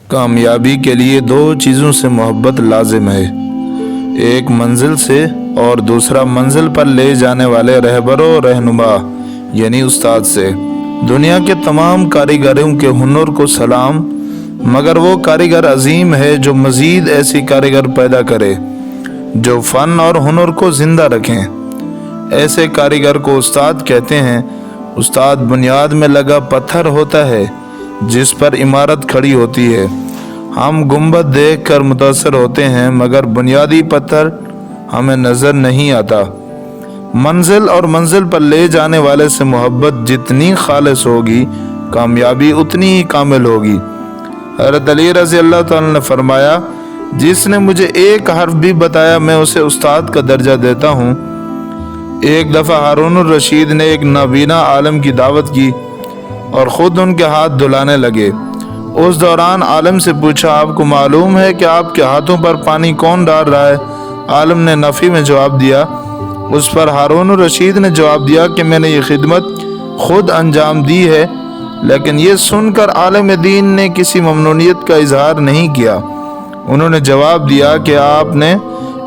کامیابی کے لیے دو چیزوں سے محبت لازم ہے، ایک منزل سے اور دوسرا منزل پر لے جانے والے رہبر و رہنما یعنی استاد سے۔ دنیا کے تمام کاریگروں کے ہنر کو سلام، مگر وہ کاریگر عظیم ہے جو مزید ایسی کاریگر پیدا کرے جو فن اور ہنر کو زندہ رکھیں۔ ایسے کاریگر کو استاد کہتے ہیں۔ استاد بنیاد میں لگا پتھر ہوتا ہے جس پر عمارت کھڑی ہوتی ہے۔ ہم گنبد دیکھ کر متاثر ہوتے ہیں مگر بنیادی پتھر ہمیں نظر نہیں آتا۔ منزل اور منزل پر لے جانے والے سے محبت جتنی خالص ہوگی، کامیابی اتنی ہی کامل ہوگی۔ حضرت علی رضی اللہ تعالیٰ نے فرمایا، جس نے مجھے ایک حرف بھی بتایا میں اسے استاد کا درجہ دیتا ہوں۔ ایک دفعہ ہارون الرشید نے ایک نابینا عالم کی دعوت کی اور خود ان کے ہاتھ دھلانے لگے۔ اس دوران عالم سے پوچھا، آپ کو معلوم ہے کہ آپ کے ہاتھوں پر پانی کون ڈال رہا ہے؟ عالم نے نفی میں جواب دیا۔ اس پر ہارون الرشید نے جواب دیا کہ میں نے یہ خدمت خود انجام دی ہے، لیکن یہ سن کر عالم دین نے کسی ممنونیت کا اظہار نہیں کیا۔ انہوں نے جواب دیا کہ آپ نے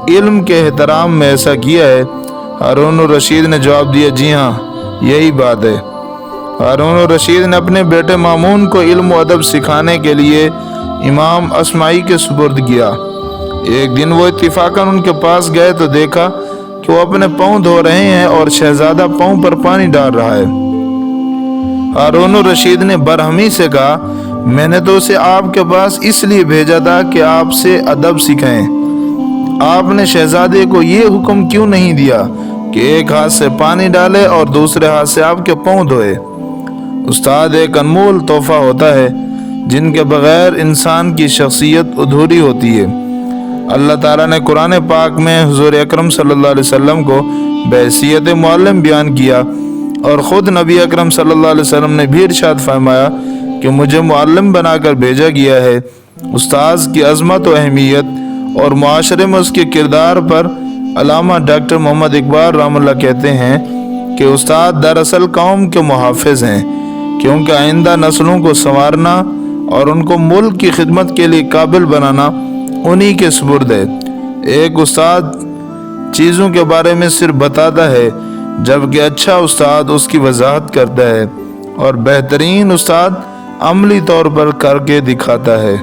علم کے احترام میں ایسا کیا ہے۔ ہارون الرشید نے جواب دیا، جی ہاں، یہی بات ہے۔ ہارون الرشید نے اپنے بیٹے مامون کو علم و ادب سکھانے کے لیے امام اصمعی کے سپرد کیا۔ ایک دن وہ اتفاقاً ان کے پاس گئے تو دیکھا کہ وہ اپنے پاؤں دھو رہے ہیں اور شہزادہ پاؤں پر پانی ڈال رہا ہے۔ ہارون الرشید نے برہمی سے کہا، میں نے تو اسے آپ کے پاس اس لیے بھیجا تھا کہ آپ سے ادب سیکھیں۔ آپ نے شہزادے کو یہ حکم کیوں نہیں دیا کہ ایک ہاتھ سے پانی ڈالے اور دوسرے ہاتھ سے آپ کے پاؤں دھوئے؟ استاد ایک انمول تحفہ ہوتا ہے جن کے بغیر انسان کی شخصیت ادھوری ہوتی ہے۔ اللہ تعالیٰ نے قرآن پاک میں حضور اکرم صلی اللہ علیہ وسلم کو بحیثیت معلم بیان کیا، اور خود نبی اکرم صلی اللہ علیہ وسلم نے بھی ارشاد فرمایا کہ مجھے معلم بنا کر بھیجا گیا ہے۔ استاذ کی عظمت و اہمیت اور معاشرے میں اس کے کردار پر علامہ ڈاکٹر محمد اقبال رحمہ اللہ کہتے ہیں کہ استاد دراصل قوم کے محافظ ہیں، کیونکہ آئندہ نسلوں کو سنوارنا اور ان کو ملک کی خدمت کے لیے قابل بنانا انہی کے سپرد ہے۔ ایک استاد چیزوں کے بارے میں صرف بتاتا ہے، جبکہ اچھا استاد اس کی وضاحت کرتا ہے، اور بہترین استاد عملی طور پر کر کے دکھاتا ہے۔